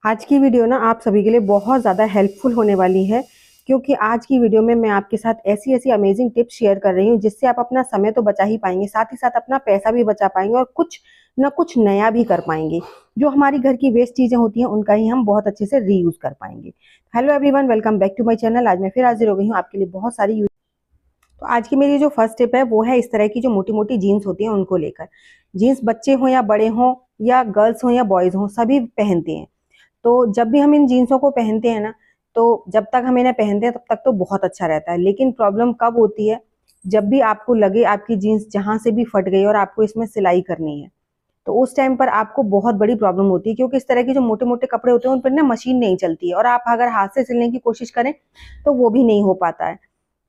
आज की वीडियो ना आप सभी के लिए बहुत ज़्यादा हेल्पफुल होने वाली है, क्योंकि आज की वीडियो में मैं आपके साथ ऐसी ऐसी अमेजिंग टिप्स शेयर कर रही हूँ जिससे आप अपना समय तो बचा ही पाएंगे, साथ ही साथ अपना पैसा भी बचा पाएंगे और कुछ ना कुछ नया भी कर पाएंगे। जो हमारी घर की वेस्ट चीज़ें होती हैं उनका ही हम बहुत अच्छे से रीयूज कर पाएंगे। Hello everyone, welcome back to my channel. आज मैं फिर हाजिर हो गई हूँ आपके लिए बहुत सारी। तो आज की मेरी जो फर्स्ट टिप है वो है इस तरह की जो मोटी मोटी जीन्स होती हैं उनको लेकर। जीन्स बच्चे हों या बड़े हों या गर्ल्स हों या बॉयज़ हों, सभी पहनते हैं। तो जब भी हम इन जीन्सों को पहनते हैं ना, तो जब तक हम इन्हें पहनते हैं तब तक तो बहुत अच्छा रहता है, लेकिन प्रॉब्लम कब होती है, जब भी आपको लगे आपकी जीन्स जहां से भी फट गई और आपको इसमें सिलाई करनी है, तो उस टाइम पर आपको बहुत बड़ी प्रॉब्लम होती है, क्योंकि इस तरह के जो मोटे मोटे कपड़े होते हैं उन पर ना मशीन नहीं चलती है, और आप अगर हाथ से सिलने की कोशिश करें तो वो भी नहीं हो पाता है।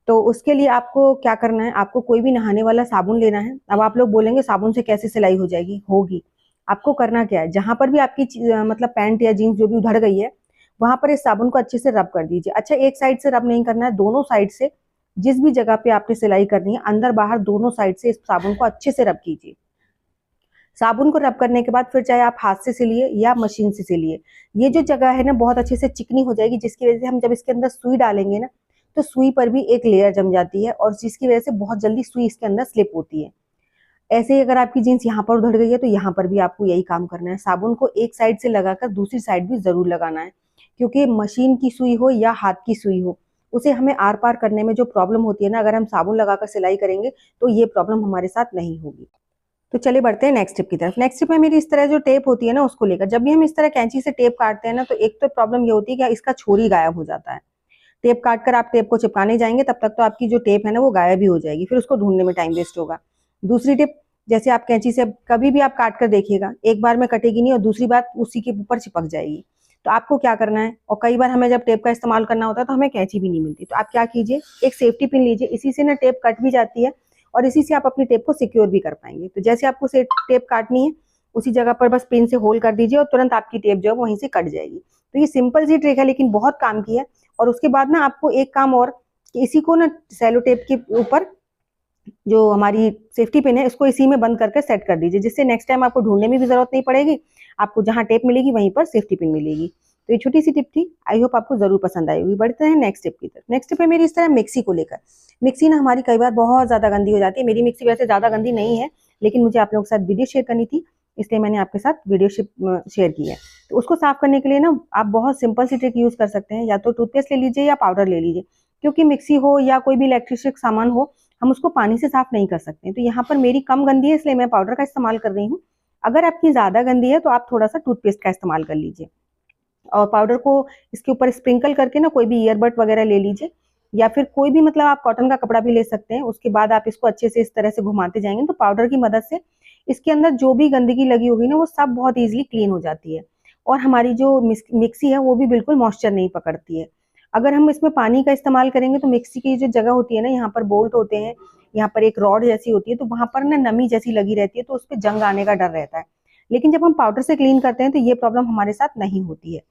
तो उसके लिए आपको क्या करना है, आपको कोई भी नहाने वाला साबुन लेना है। अब आप लोग बोलेंगे साबुन से कैसे सिलाई हो जाएगी, होगी। आपको करना क्या है, जहां पर भी आपकी मतलब पैंट या जीन्स जो भी उधड़ गई है, वहां पर इस साबुन को अच्छे से रब कर दीजिए। अच्छा, एक साइड से रब नहीं करना है, दोनों साइड से। जिस भी जगह पे आपने सिलाई करनी है, अंदर बाहर दोनों साइड से इस साबुन को अच्छे से रब कीजिए। साबुन को रब करने के बाद फिर चाहे आप हाथ से सिलिए या मशीन से सिलिए, ये जो जगह है ना बहुत अच्छे से चिकनी हो जाएगी, जिसकी वजह से हम जब इसके अंदर सुई डालेंगे ना, तो सुई पर भी एक लेयर जम जाती है और जिसकी वजह से बहुत जल्दी सुई इसके अंदर स्लिप होती है। ऐसे ही अगर आपकी जीन्स यहाँ पर उधड़ गई है तो यहाँ पर भी आपको यही काम करना है। साबुन को एक साइड से लगाकर दूसरी साइड भी जरूर लगाना है, क्योंकि मशीन की सुई हो या हाथ की सुई हो, उसे हमें आर पार करने में जो प्रॉब्लम होती है ना, अगर हम साबुन लगाकर सिलाई करेंगे तो ये प्रॉब्लम हमारे साथ नहीं होगी। तो चलिए बढ़ते हैं नेक्स्ट टिप की तरफ। नेक्स्ट टिप में मेरी इस तरह जो टेप होती है ना उसको लेकर, जब भी हम इस तरह कैंची से टेप काटते हैं ना, तो एक तो प्रॉब्लम ये होती है कि इसका छोर ही गायब हो जाता है। टेप काट कर आप टेप को चिपकाने जाएंगे तब तक तो आपकी जो टेप है ना वो गायब ही हो जाएगी, फिर उसको ढूंढने में टाइम वेस्ट होगा। दूसरी टिप, जैसे आप कैंची से कभी भी आप काट कर देखिएगा, एक बार में कटेगी नहीं और दूसरी बार उसी के ऊपर चिपक जाएगी। तो आपको क्या करना है, और कई बार हमें जब टेप का इस्तेमाल करना होता है तो हमें कैंची भी नहीं मिलती, तो आप क्या कीजिए, एक सेफ्टी पिन लीजिए, इसी से ना टेप कट भी जाती है और इसी से आप अपनी टेप को सिक्योर भी कर पाएंगे। तो जैसे आपको से टेप काटनी है, उसी जगह पर बस पिन से होल कर दीजिए और तुरंत आपकी टेप जो है वहीं से कट जाएगी। तो ये सिंपल सी ट्रिक है लेकिन बहुत काम की है। और उसके बाद ना आपको एक काम और, कि इसी को ना सेलो टेप के ऊपर जो हमारी सेफ्टी पिन है इसको इसी में बंद करके सेट कर दीजिए, जिससे नेक्स्ट टाइम आपको ढूंढने में भी जरूरत नहीं पड़ेगी, आपको जहां टेप मिलेगी वहीं पर सेफ्टी पिन मिलेगी। तो ये छोटी सी टिप थी, आई होप आपको जरूर पसंद आई होगी। बढ़ते हैं नेक्स्ट टिप की तरफ। नेक्स्ट टिप है मेरी इस तरह मिक्सी को लेकर। मिक्सी ना हमारी कई बार बहुत ज्यादा गंदी हो जाती है। मेरी मिक्सी वैसे ज्यादा गंदी नहीं है, लेकिन मुझे आप लोगों के साथ वीडियो शेयर करनी थी, इसलिए मैंने आपके साथ वीडियो शेयर की है। तो उसको साफ करने के लिए ना आप बहुत सिंपल सी ट्रिक यूज कर सकते हैं, या तो टूथपेस्ट ले लीजिए या पाउडर ले लीजिए, क्योंकि मिक्सी हो या कोई भी इलेक्ट्रिक सामान हो, हम उसको पानी से साफ नहीं कर सकते। तो यहाँ पर मेरी कम गंदी है इसलिए मैं पाउडर का इस्तेमाल कर रही हूँ। अगर आपकी ज्यादा गंदी है तो आप थोड़ा सा टूथपेस्ट का इस्तेमाल कर लीजिए, और पाउडर को इसके ऊपर स्प्रिंकल करके ना कोई भी ईयरबड वगैरह ले लीजिए, या फिर कोई भी मतलब आप कॉटन का कपड़ा भी ले सकते हैं। उसके बाद आप इसको अच्छे से इस तरह से घुमाते जाएंगे तो पाउडर की मदद से इसके अंदर जो भी गंदगी लगी होगी ना वो सब बहुत इजीली क्लीन हो जाती है, और हमारी जो मिक्सी है वो भी बिल्कुल मॉइस्चर नहीं पकड़ती है। अगर हम इसमें पानी का इस्तेमाल करेंगे तो मिक्सी की जो जगह होती है ना, यहाँ पर बोल्ट होते हैं, यहाँ पर एक रॉड जैसी होती है, तो वहां पर ना नमी जैसी लगी रहती है, तो उस पर जंग आने का डर रहता है। लेकिन जब हम पाउडर से क्लीन करते हैं तो ये प्रॉब्लम हमारे साथ नहीं होती है,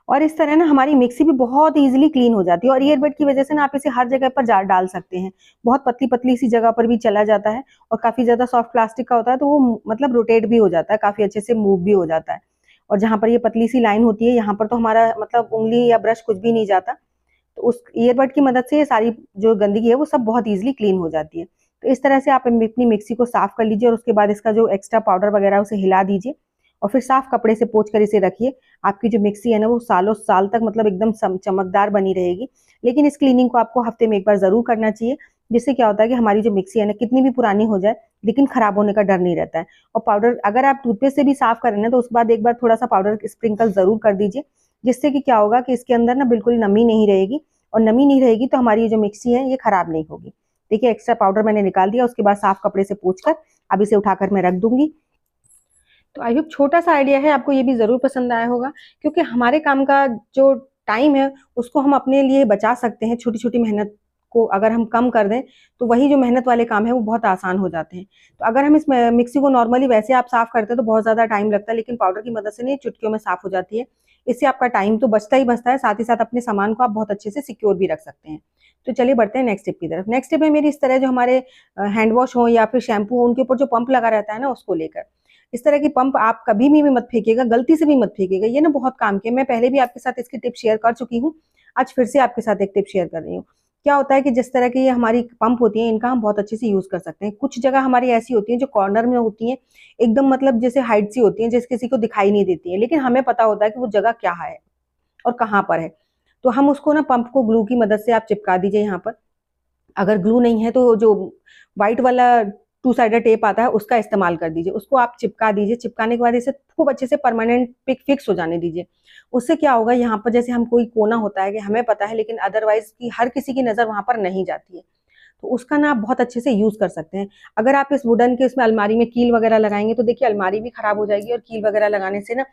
और इस तरह ना हमारी मिक्सी भी बहुत इजीली क्लीन हो जाती है। और ईयरबड की वजह से ना आप इसे हर जगह पर डाल सकते हैं, बहुत पतली पतली सी जगह पर भी चला जाता है, और काफी ज्यादा सॉफ्ट प्लास्टिक का होता है तो वो मतलब रोटेट भी हो जाता है, काफी अच्छे से मूव भी हो जाता है। और जहां पर ये पतली सी लाइन होती है यहाँ पर तो हमारा मतलब उंगली या ब्रश कुछ भी नहीं जाता, तो उस ईयरबड की मदद से ये सारी जो गंदगी है वो सब बहुत इजीली क्लीन हो जाती है। तो इस तरह से आप अपनी मिक्सी को साफ कर लीजिए और उसके बाद इसका जो एक्स्ट्रा पाउडर वगैरह है उसे हिला दीजिए, और फिर साफ कपड़े से पोंछ कर इसे रखिए। आपकी जो मिक्सी है ना वो सालों साल तक मतलब एकदम चमकदार बनी रहेगी। लेकिन इस क्लीनिंग को आपको हफ्ते में एक बार जरूर करना चाहिए, जिससे क्या होता है कि हमारी जो मिक्सी है ना कितनी भी पुरानी हो जाए लेकिन खराब होने का डर नहीं रहता है। और पाउडर अगर आप टूथपेस्ट से भी साफ करें ना तो उस बाद एक बार थोड़ा सा पाउडर स्प्रिंकल जरूर कर दीजिए, जिससे कि क्या होगा कि इसके अंदर ना बिल्कुल नमी नहीं रहेगी, और नमी नहीं रहेगी तो हमारी जो मिक्सी है ये खराब नहीं होगी। देखिए एक्स्ट्रा पाउडर मैंने निकाल दिया, उसके बाद साफ कपड़े से पोंछ कर अब इसे उठाकर मैं रख दूंगी। तो आई होप छोटा सा आइडिया है, आपको ये भी जरूर पसंद आया होगा, क्योंकि हमारे काम का जो टाइम है उसको हम अपने लिए बचा सकते हैं। छोटी छोटी मेहनत को अगर हम कम कर दें तो वही जो मेहनत वाले काम है वो बहुत आसान हो जाते हैं। तो अगर हम इस मिक्सी को नॉर्मली वैसे आप साफ करते हैं तो बहुत ज्यादा टाइम लगता है, लेकिन पाउडर की मदद से नहीं चुटकियों में साफ हो जाती है। इससे आपका टाइम तो बचता ही बचता है, साथ ही साथ अपने सामान को आप बहुत अच्छे से सिक्योर भी रख सकते हैं। तो चलिए बढ़ते हैं नेक्स्ट टिप की तरफ। नेक्स्ट टिप है मेरी इस तरह जो हमारे हैंड वॉश हो या फिर शैम्पू हो उनके ऊपर जो पंप लगा रहता है ना उसको लेकर। इस तरह की पंप आप कभी भी मत फेंकिएगा, गलती से भी मत फेंकिएगा। ये ना बहुत काम के, मैं पहले भी आपके साथ इसकी टिप शेयर कर चुकी हूँ, आज फिर से आपके साथ एक टिप शेयर कर रही हूँ। क्या होता है कि जिस तरह की ये हमारी पंप होती है, इनका हम बहुत अच्छे से यूज कर सकते हैं। कुछ जगह हमारी ऐसी होती है जो कॉर्नर में होती है, एकदम मतलब जैसे हाइट सी होती है, जैसे किसी को दिखाई नहीं देती है, लेकिन हमें पता होता है कि वो जगह क्या है और कहाँ पर है। तो हम उसको ना पंप को ग्लू की मदद से आप चिपका दीजिए यहाँ पर। अगर ग्लू नहीं है तो जो व्हाइट वाला टू साइडेड टेप आता है उसका इस्तेमाल कर दीजिए, उसको आप चिपका दीजिए। चिपकाने के बाद इसे खूब अच्छे से परमानेंट फिक्स हो जाने दीजिए। उससे क्या होगा, यहाँ पर जैसे हम कोई कोना होता है कि हमें पता है, लेकिन अदरवाइज की हर किसी की नजर वहां पर नहीं जाती है, तो उसका ना आप बहुत अच्छे से यूज कर सकते हैं। अगर आप इस वुडन के उसमें अलमारी में कील वगैरह लगाएंगे तो देखिए अलमारी भी खराब हो जाएगी, और कील वगैरह लगाने से ना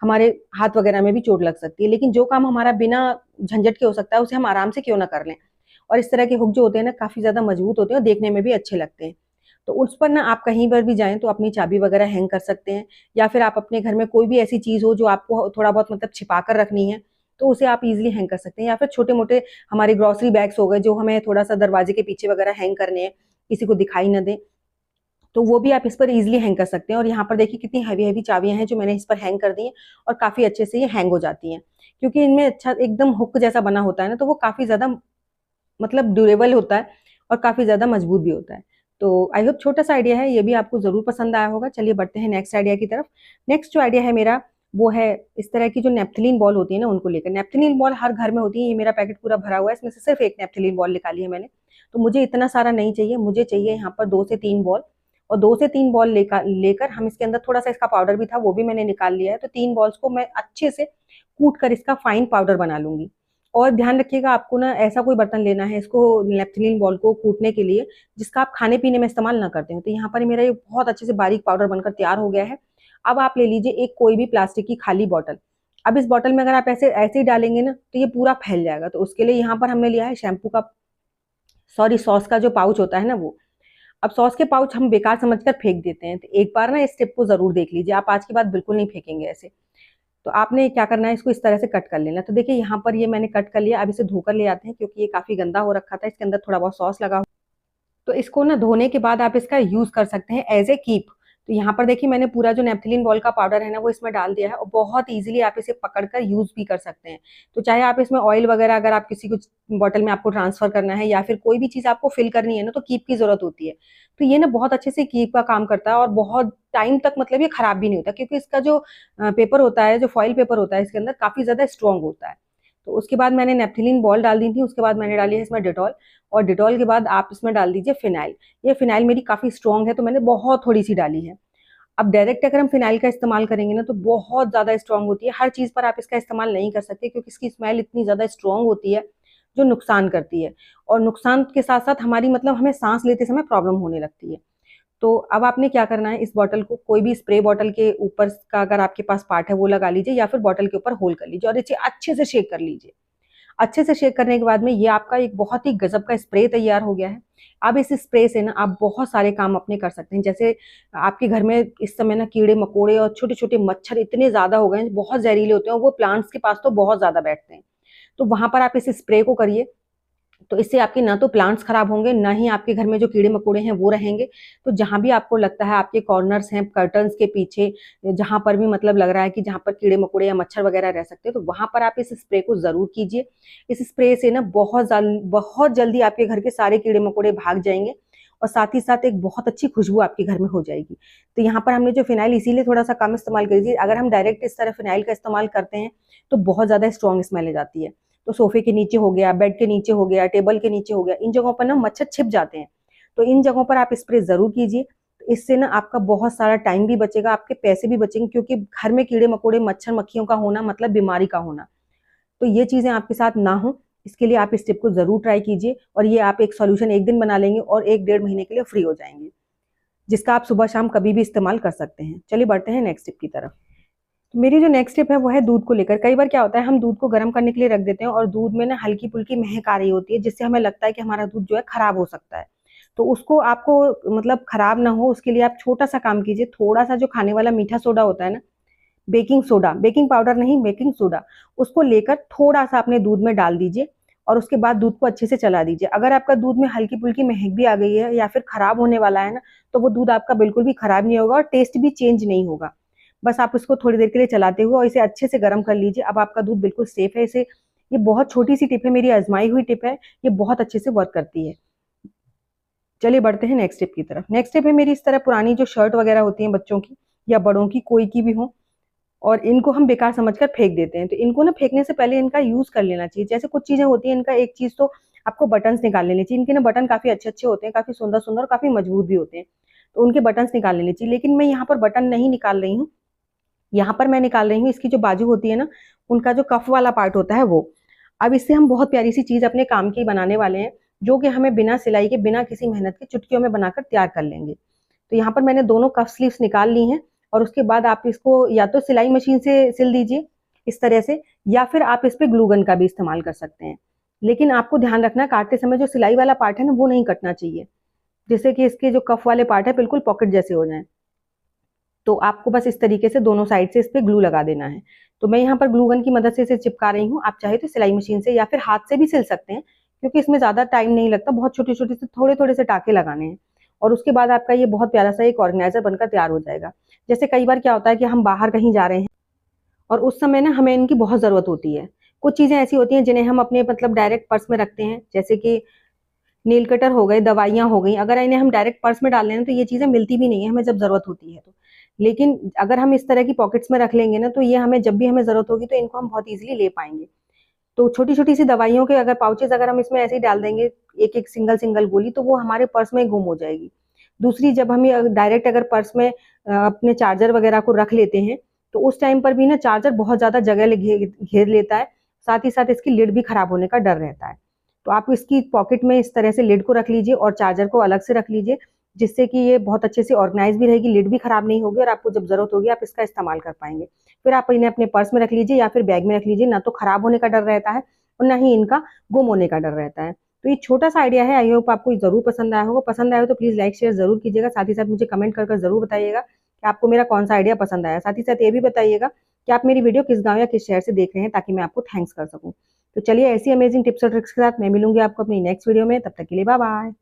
हमारे हाथ वगैरह में भी चोट लग सकती है। लेकिन जो काम हमारा बिना झंझट के हो सकता है उसे हम आराम से क्यों ना कर लें। और इस तरह के हुक जो होते हैं ना काफी ज्यादा मजबूत होते हैं और देखने में भी अच्छे लगते हैं। तो उस पर ना आप कहीं पर भी जाएं तो अपनी चाबी वगैरह हैंग कर सकते हैं, या फिर आप अपने घर में कोई भी ऐसी चीज हो जो आपको थोड़ा बहुत मतलब छिपा कर रखनी है, तो उसे आप इजीली हैंग कर सकते हैं। या फिर छोटे मोटे हमारे ग्रोसरी बैग्स हो गए जो हमें थोड़ा सा दरवाजे के पीछे वगैरह हैंग करने हैं, किसी को दिखाई न दे, तो वो भी आप इस पर इजीली हैंग कर सकते हैं। और यहाँ पर देखिए कितनी हैवी हैवी चाबियां हैं जो मैंने इस पर हैंग कर दी हैं, और काफी अच्छे से ये हैंग हो जाती हैं, क्योंकि इनमें अच्छा एकदम हुक जैसा बना होता है ना, तो वो काफी ज्यादा मतलब ड्यूरेबल होता है और काफी ज्यादा मजबूत भी होता है। तो आई होप छोटा सा आइडिया है, ये भी आपको जरूर पसंद आया होगा। चलिए बढ़ते हैं नेक्स्ट आइडिया की तरफ। नेक्स्ट जो आइडिया है मेरा वो है इस तरह की जो नेप्थलीन बॉल होती है ना उनको लेकर। नेप्थलीन बॉल हर घर में होती है, ये मेरा पैकेट पूरा भरा हुआ है, इसमें से सिर्फ एक नेप्थलीन बॉल निकाली है मैंने। तो मुझे इतना सारा नहीं चाहिए, मुझे चाहिए यहाँ पर 2 से 3 बॉल। और 2 से 3 बॉल लेकर हम इसके अंदर थोड़ा सा इसका पाउडर भी था वो भी मैंने निकाल लिया है। तो 3 बॉल्स को मैं अच्छे से कूट कर इसका फाइन पाउडर बना लूंगी। और ध्यान रखिएगा आपको ना ऐसा कोई बर्तन लेना है इसको नेप्थलीन बॉल को कूटने के लिए जिसका आप खाने पीने में इस्तेमाल ना करते हो। तो यहाँ पर मेरा ये बहुत अच्छे से बारीक पाउडर बनकर तैयार हो गया है। अब आप ले लीजिए एक कोई भी प्लास्टिक की खाली बॉटल। अब इस बॉटल में अगर आप ऐसे ऐसे ही डालेंगे ना तो ये पूरा फैल जाएगा। तो उसके लिए यहाँ पर हमने लिया है शैम्पू का, सॉरी सॉस का जो पाउच होता है ना वो। अब सॉस के पाउच हम बेकार समझकर फेंक देते हैं, तो एक बार ना इस टिप को जरूर देख लीजिए, आप आज के बाद बिल्कुल नहीं फेंकेंगे ऐसे। तो आपने क्या करना है, इसको इस तरह से कट कर लेना। तो देखिए यहाँ पर ये मैंने कट कर लिया। अब इसे धोकर ले आते हैं क्योंकि ये काफी गंदा हो रखा था, इसके अंदर थोड़ा बहुत सॉस लगा। तो इसको ना धोने के बाद आप इसका यूज कर सकते हैं एज ए कीप। तो यहाँ पर देखिए मैंने पूरा जो नेप्थलीन बॉल का पाउडर है ना वो इसमें डाल दिया है, और बहुत इजीली आप इसे पकड़कर यूज भी कर सकते हैं। तो चाहे आप इसमें ऑयल वगैरह अगर आप किसी को बॉटल में आपको ट्रांसफर करना है, या फिर कोई भी चीज आपको फिल करनी है ना, तो कीप की जरूरत होती है। तो ये ना बहुत अच्छे से कीप का काम करता है, और बहुत टाइम तक मतलब ये खराब भी नहीं होता, क्योंकि इसका जो पेपर होता है, जो फॉइल पेपर होता है इसके अंदर काफी ज्यादा स्ट्रॉन्ग होता है। तो उसके बाद मैंने नेप्थलीन बॉल डाल दी थी, उसके बाद मैंने डाली है इसमें डिटॉल, और डिटॉल के बाद आप इसमें डाल दीजिए फिनाइल। ये फिनाइल मेरी काफी स्ट्रॉन्ग है तो मैंने बहुत थोड़ी सी डाली है। अब डायरेक्ट अगर हम फिनाइल का इस्तेमाल करेंगे ना तो बहुत ज्यादा स्ट्रॉन्ग होती है, हर चीज पर आप इसका इस्तेमाल नहीं कर सकते क्योंकि इसकी स्मेल इतनी ज्यादा स्ट्रॉन्ग होती है जो नुकसान करती है। और नुकसान के साथ साथ हमारी मतलब हमें सांस लेते समय प्रॉब्लम होने लगती है। तो अब आपने क्या करना है, इस बॉटल को कोई भी स्प्रे बॉटल के ऊपर का अगर आपके पास पार्ट है वो लगा लीजिए, या फिर बॉटल के ऊपर होल कर लीजिए और इसे अच्छे से शेक कर लीजिए। अच्छे से शेक करने के बाद में ये आपका एक बहुत ही गजब का स्प्रे तैयार हो गया है। अब इस स्प्रे से ना आप बहुत सारे काम अपने कर सकते हैं। जैसे आपके घर में इस समय ना कीड़े मकोड़े और छोटे छोटे मच्छर इतने ज्यादा हो गए हैं, बहुत जहरीले होते हैं, और वो प्लांट्स के पास तो बहुत ज्यादा बैठते हैं। तो वहां पर आप इस स्प्रे को करिए, तो इससे आपके ना तो प्लांट्स खराब होंगे, ना ही आपके घर में जो कीड़े मकोड़े हैं वो रहेंगे। तो जहां भी आपको लगता है आपके कॉर्नर्स हैं कर्टन्स के पीछे, जहां पर भी मतलब लग रहा है कि जहां पर कीड़े मकोड़े या मच्छर वगैरह रह सकते हैं, तो वहां पर आप इस स्प्रे को जरूर कीजिए। इस स्प्रे से ना बहुत जल्दी आपके घर के सारे कीड़े मकोड़े भाग जाएंगे, और साथ ही साथ एक बहुत अच्छी खुशबू आपके घर में हो जाएगी। तो यहाँ पर हमने जो फिनाइल इसीलिए थोड़ा सा कम इस्तेमाल करिए, अगर हम डायरेक्ट इस तरह फिनाइल का इस्तेमाल करते हैं तो बहुत ज्यादा स्ट्रॉन्ग स्मेल जाती है। तो सोफे के नीचे हो गया, बेड के नीचे हो गया, टेबल के नीचे हो गया, इन जगहों पर ना मच्छर छिप जाते हैं। तो इन जगहों पर आप स्प्रे जरूर कीजिए। तो इससे ना आपका बहुत सारा टाइम भी बचेगा, आपके पैसे भी बचेंगे, क्योंकि घर में कीड़े मकोड़े मच्छर मक्खियों का होना मतलब बीमारी का होना। तो ये चीजें आपके साथ ना हो, इसके लिए आप इस टिप को जरूर ट्राई कीजिए, और ये आप एक सॉल्यूशन एक दिन बना लेंगे और 1-1.5 महीने के लिए फ्री हो जाएंगे, जिसका आप सुबह शाम कभी भी इस्तेमाल कर सकते हैं। चलिए बढ़ते हैं नेक्स्ट टिप की तरफ। तो मेरी जो नेक्स्ट टिप है वो है दूध को लेकर। कई बार क्या होता है, हम दूध को गर्म करने के लिए रख देते हैं और दूध में ना हल्की फुल्की महक आ रही होती है, जिससे हमें लगता है कि हमारा दूध जो है खराब हो सकता है। तो उसको आपको मतलब खराब ना हो उसके लिए आप छोटा सा काम कीजिए, थोड़ा सा जो खाने वाला मीठा सोडा होता है ना, बेकिंग सोडा, बेकिंग पाउडर नहीं बेकिंग सोडा, उसको लेकर थोड़ा सा अपने दूध में डाल दीजिए, और उसके बाद दूध को अच्छे से चला दीजिए। अगर आपका दूध में हल्की फुल्की महक भी आ गई है या फिर खराब होने वाला है ना, तो वो दूध आपका बिल्कुल भी खराब नहीं होगा और टेस्ट भी चेंज नहीं होगा। बस आप इसको थोड़ी देर के लिए चलाते हुए और इसे अच्छे से गर्म कर लीजिए। अब आपका दूध बिल्कुल सेफ है। इसे ये बहुत छोटी सी टिप है, मेरी आजमाई हुई टिप है, ये बहुत अच्छे से वर्क करती है। चलिए बढ़ते हैं नेक्स्ट टिप की तरफ। नेक्स्ट टिप है मेरी, इस तरह पुरानी जो शर्ट वगैरह होती हैं बच्चों की या बड़ों की, कोई की भी हो, और इनको हम बेकार समझकर फेंक देते हैं। तो इनको ना फेंकने से पहले इनका यूज कर लेना चाहिए। जैसे कुछ चीजें होती हैं, इनका एक चीज तो आपको बटन्स निकाल लेने चाहिए। इनके ना बटन काफी अच्छे अच्छे होते हैं, काफी सुंदर सुंदर, काफी मजबूत भी होते हैं, तो उनके बटन्स निकाल लेने चाहिए। लेकिन मैं यहाँ पर बटन नहीं निकाल रही हूँ, यहाँ पर मैं निकाल रही हूँ इसकी जो बाजू होती है ना, उनका जो कफ वाला पार्ट होता है वो। अब इससे हम बहुत प्यारी सी चीज अपने काम की बनाने वाले हैं, जो कि हमें बिना सिलाई के, बिना किसी मेहनत के चुटकियों में बनाकर तैयार कर लेंगे। तो यहाँ पर मैंने दोनों कफ स्लीव्स निकाल ली हैं, और उसके बाद आप इसको या तो सिलाई मशीन से सिल दीजिए इस तरह से, या फिर आप इस पे ग्लू गन का भी इस्तेमाल कर सकते हैं। लेकिन आपको ध्यान रखना, काटते समय जो सिलाई वाला पार्ट है ना, वो नहीं कटना चाहिए, जिससे कि इसके जो कफ वाले पार्ट है बिल्कुल पॉकेट जैसे हो जाए। तो आपको बस इस तरीके से दोनों साइड से इस पे ग्लू लगा देना है। तो मैं यहाँ पर ग्लू गन की मदद से इसे चिपका रही हूँ। आप चाहे तो सिलाई मशीन से या फिर हाथ से भी सिल सकते हैं, क्योंकि इसमें ज्यादा टाइम नहीं लगता, बहुत छोटे छोटे से थोड़े थोड़े से टाके लगाने हैं। और उसके बाद आपका ये बहुत प्यारा सा एक ऑर्गेनाइजर बनकर तैयार हो जाएगा। जैसे कई बार क्या होता है कि हम बाहर कहीं जा रहे हैं और उस समय ना हमें इनकी बहुत जरूरत होती है। कुछ चीजें ऐसी होती हैं जिन्हें हम अपने मतलब डायरेक्ट पर्स में रखते हैं, जैसे कि नेल कटर हो गए, दवाइयाँ हो गई। अगर इन्हें हम डायरेक्ट पर्स में डाल लें तो ये चीजें मिलती भी नहीं है हमें जब जरूरत होती है तो। लेकिन अगर हम इस तरह की पॉकेट्स में रख लेंगे ना, तो ये हमें जब भी हमें जरूरत होगी तो इनको हम बहुत इजीली ले पाएंगे। तो छोटी छोटी सी दवाइयों के अगर पाउचेस अगर हम इसमें ऐसे ही डाल देंगे, एक एक सिंगल सिंगल गोली, तो वो हमारे पर्स में गुम हो जाएगी। दूसरी, जब हम ये डायरेक्ट अगर पर्स में अपने चार्जर वगैरह को रख लेते हैं, तो उस टाइम पर भी ना चार्जर बहुत ज्यादा जगह घेर लेता है, साथ ही साथ इसकी लिड भी खराब होने का डर रहता है। तो आप इसकी पॉकेट में इस तरह से लिड को रख लीजिए और चार्जर को अलग से रख लीजिए, जिससे कि ये बहुत अच्छे से ऑर्गेनाइज भी रहेगी, लिड भी खराब नहीं होगी, और आपको जब जरूरत होगी आप इसका इस्तेमाल कर पाएंगे। फिर आप इन्हें अपने पर्स में रख लीजिए या फिर बैग में रख लीजिए, ना तो खराब होने का डर रहता है और ना ही इनका गुम होने का डर रहता है। तो ये छोटा सा आइडिया है, आई होप आपको जरूर पसंद आया होगा। पसंद आया हो तो प्लीज लाइक शेयर जरूर कीजिएगा। साथ ही साथ मुझे कमेंट कर जरूर बताइएगा कि आपको मेरा कौन सा आइडिया पसंद आया। साथ ही साथ ये भी बताइएगा कि आप मेरी वीडियो किस गाँव या किस शहर से देख रहे हैं, ताकि मैं आपको थैंक्स कर सकूं। तो चलिए, ऐसी अमेजिंग टिप्स और ट्रिक्स के साथ मैं मिलूंगी आपको अपनी नेक्स्ट वीडियो में। तब तक के लिए बाय बाय।